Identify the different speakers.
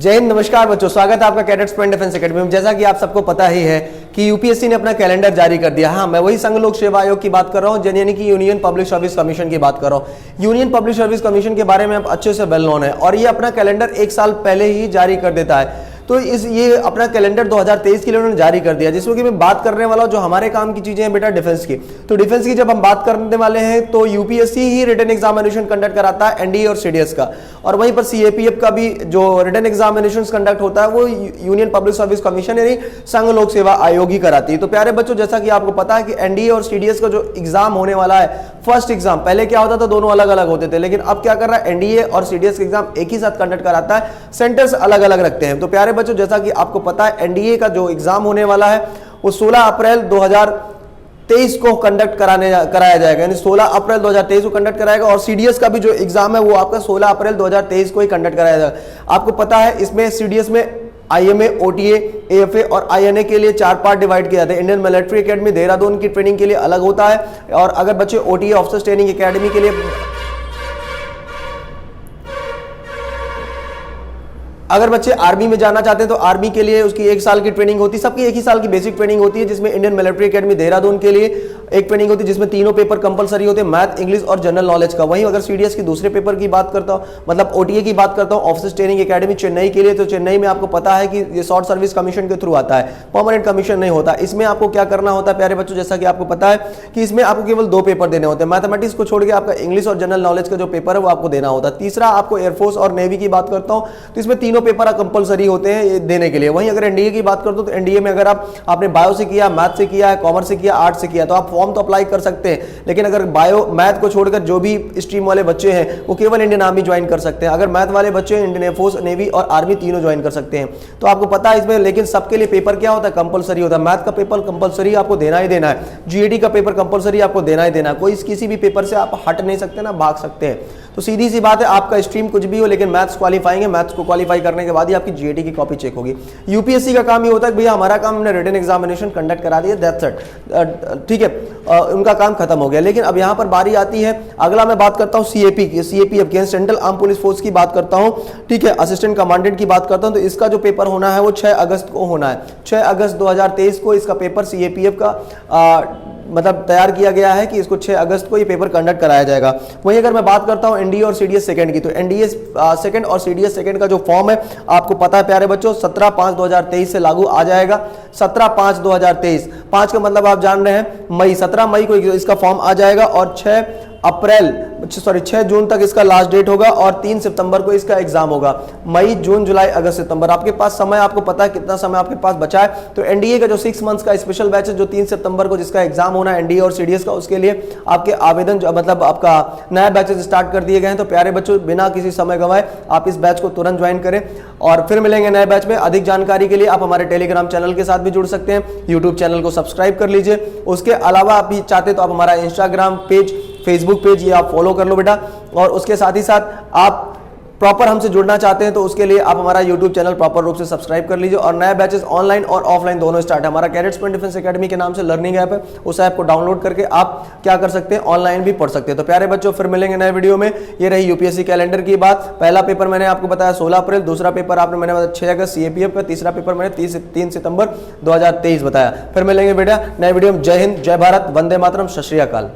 Speaker 1: जय हिंद। नमस्कार बच्चों, स्वागत है आपका कैडेट्स पॉइंट डिफेंस एकेडमी में। जैसा कि आप सबको पता ही है कि यूपीएससी ने अपना कैलेंडर जारी कर दिया। हाँ, मैं वही संघ लोक सेवा आयोग की बात कर रहा हूँ, यानी कि यूनियन पब्लिक सर्विस कमीशन की बात कर रहा हूँ। यूनियन पब्लिक सर्विस कमीशन के बारे में आप अच्छे से वेल नोन है और ये अपना कैलेंडर एक साल पहले ही जारी कर देता है। तो ये अपना कैलेंडर 2023 के लिए उन्होंने जारी कर दिया, जिसमें कि मैं बात करने वाला हूं जो हमारे काम की चीजें हैं बेटा डिफेंस की। तो डिफेंस की जब हम बात करने वाले हैं तो यूपीएससी ही रिटन एग्जामिनेशन कंडक्ट कराता है, एनडीए और सीडीएस का, और वहीं पर सीएपीएफ का भी जो रिटन एग्जामिनेशन कंडक्ट होता है वो यूनियन पब्लिक सर्विस कमीशन यानी संघ लोक सेवा आयोग ही कराती है। तो प्यारे बच्चों, जैसा कि आपको पता है कि एनडीए और सीडीएस का जो एग्जाम होने वाला है, फर्स्ट एग्जाम, पहले क्या होता था दोनों अलग अलग होते थे, लेकिन अब क्या कर रहा है एनडीए और सीडीएस का एग्जाम एक ही साथ कंडक्ट कराता है, सेंटर्स अलग अलग रखते हैं। तो प्यारे बच्चों, जैसा कि आपको पता है एनडीए का जो एग्जाम होने वाला है वो 16 अप्रैल 2023 को कंडक्ट कराया जाएगा, यानी 16 अप्रैल 2023 को कंडक्ट कराएगा। और सीडीएस का भी जो एग्जाम है वो आपका 16 अप्रैल 2023 को ही कंडक्ट कराया जाएगा। आपको पता है इसमें सीडीएस में आईएमए, ओटीए, एएफए और आईएनए के लिए 4 पार्ट डिवाइड किया जाता है। इंडियन मिलिट्री एकेडमी देहरादून की ट्रेनिंग के लिए अलग होता है, और अगर बच्चे ओटीए ऑफिसर्स ट्रेनिंग एकेडमी के लिए, अगर बच्चे आर्मी में जाना चाहते हैं तो आर्मी के लिए उसकी 1 साल की ट्रेनिंग होती है। सबकी एक ही साल की बेसिक ट्रेनिंग होती है, जिसमें इंडियन मिलिट्री एकेडमी देहरादून के लिए एक ट्रेनिंग होती है जिसमें तीनों पेपर कंपलसरी होते हैं, मैथ, इंग्लिश और जनरल नॉलेज का। वहीं अगर सीडीएस की दूसरे पेपर की बात करता हूं, मतलब ओटीए की बात करता हूं, ऑफिसर्स ट्रेनिंग एकेडमी चेन्नई के लिए, तो चेन्नई में आपको पता है कि ये शॉर्ट सर्विस कमीशन के थ्रू आता है, परमानेंट कमीशन नहीं होता। इसमें आपको क्या करना होता है प्यारे बच्चों, जैसा कि आपको पता है कि इसमें आपको केवल 2 पेपर देने होते हैं, मैथमेटिक्स को छोड़ के आपका इंग्लिश और जनरल नॉलेज का जो पेपर है वो आपको देना होता है। तीसरा आपको एयरफोर्स और नेवी की बात करता हूं तो इसमें तीनों पेपर कंपलसरी होते हैं देने के लिए। वहीं अगर एनडीए की बात करता हूं तो एनडीए में अगर आपने बायो से किया, मैथ से किया है, कॉमर्स से किया, आर्ट्स से किया, तो आप फॉर्म तो अप्लाई कर सकते हैं, लेकिन अगर बायो मैथ को छोड़कर जो भी स्ट्रीम वाले बच्चे हैं वो केवल इंडियन आर्मी ज्वाइन कर सकते हैं। अगर मैथ वाले बच्चे इंडियन एयरफोर्स, नेवी और आर्मी तीनों ज्वाइन कर सकते हैं। तो आपको पता है इसमें, लेकिन सबके लिए पेपर क्या होता है, कंपलसरी होता है। मैथ का पेपर कंपलसरी आपको देना ही देना है, जीएडी का पेपर कंपलसरी आपको देना ही देना है, कोई किसी भी पेपर से आप हट नहीं सकते ना भाग सकते हैं। तो सीधी सी बात है, आपका स्ट्रीम कुछ भी हो लेकिन मैथ्स क्वालिफाइंग है, मैथ्स को क्वालिफाई करने के बाद ही आपकी जीएडी की कॉपी चेक होगी। यूपीएससी का काम ये होता है कि भैया हमारा काम, हमने रिटन एग्जामिनेशन कंडक्ट करा दिया, दैट्स इट, ठीक है, उनका काम खत्म हो गया। लेकिन अब यहाँ पर बारी आती है, अगला मैं बात करता हूँ सीएपी की, सीएपीएफ की, सेंट्रल आर्म पुलिस फोर्स की बात करता हूँ, ठीक है, असिस्टेंट कमांडेंट की बात करता हूँ। तो इसका जो पेपर होना है वो 6 अगस्त को होना है, 6 अगस्त 2023 को इसका पेपर सीएपीएफ का मतलब तैयार किया गया है कि इसको 6 अगस्त को ये पेपर कंडक्ट कराया जाएगा। वहीं अगर मैं बात करता हूं एनडीए और सीडीएस सेकंड की, तो एनडीए सेकंड और सीडीएस सेकंड का जो फॉर्म है आपको पता है प्यारे बच्चों, 17/5/2023 से लागू आ जाएगा। 17/5/2023, 5 का मतलब आप जान रहे हैं मई, 17 मई को इसका फॉर्म आ जाएगा और 6 जून तक इसका लास्ट डेट होगा और 3 सितंबर को इसका एग्जाम होगा। मई, जून, जुलाई, अगस्त, सितंबर, आपके पास समय, आपको पता है कितना समय आपके पास बचा है। तो एनडीए का जो 6 मंथ्स का स्पेशल बैच है जो 3 सितंबर को जिसका एग्जाम होना है एनडीए और सीडीएस का, उसके लिए आपके आवेदन मतलब आपका नया बैचेस स्टार्ट कर दिए गए हैं। तो प्यारे बच्चों, बिना किसी समय गंवाए आप इस बैच को तुरंत ज्वाइन करें और फिर मिलेंगे नए बैच में। अधिक जानकारी के लिए आप हमारे टेलीग्राम चैनल के साथ भी जुड़ सकते हैं, यूट्यूब चैनल को सब्सक्राइब कर लीजिए। उसके अलावा आप भी चाहते तो आप हमारा इंस्टाग्राम पेज, फेसबुक पेज ये आप फॉलो कर लो बेटा, और उसके साथ ही साथ आप प्रॉपर हमसे जुड़ना चाहते हैं तो उसके लिए आप हमारा यूट्यूब चैनल प्रॉपर रूप से सब्सक्राइब कर लीजिए। और नए बैचेस ऑनलाइन और ऑफलाइन दोनों स्टार्ट है। हमारा कैडेट्स पॉइंट डिफेंस एकेडमी के नाम से लर्निंग ऐप है, उस ऐप को डाउनलोड करके आप क्या कर सकते हैं, ऑनलाइन भी पढ़ सकते हैं। तो प्यारे बच्चों, फिर मिलेंगे नए वीडियो में। ये रही यूपीएससी कैलेंडर की बात। पहला पेपर मैंने आपको बताया 16 अप्रैल, दूसरा पेपर आपने मैंने बताया 6 अगस्त सीएपीएफ का, तीसरा पेपर मैंने 3 सितंबर 2023 बताया। फिर मिलेंगे बेटा नए वीडियो में। जय हिंद, जय भारत, वंदे मातरम, सत श्री अकाल।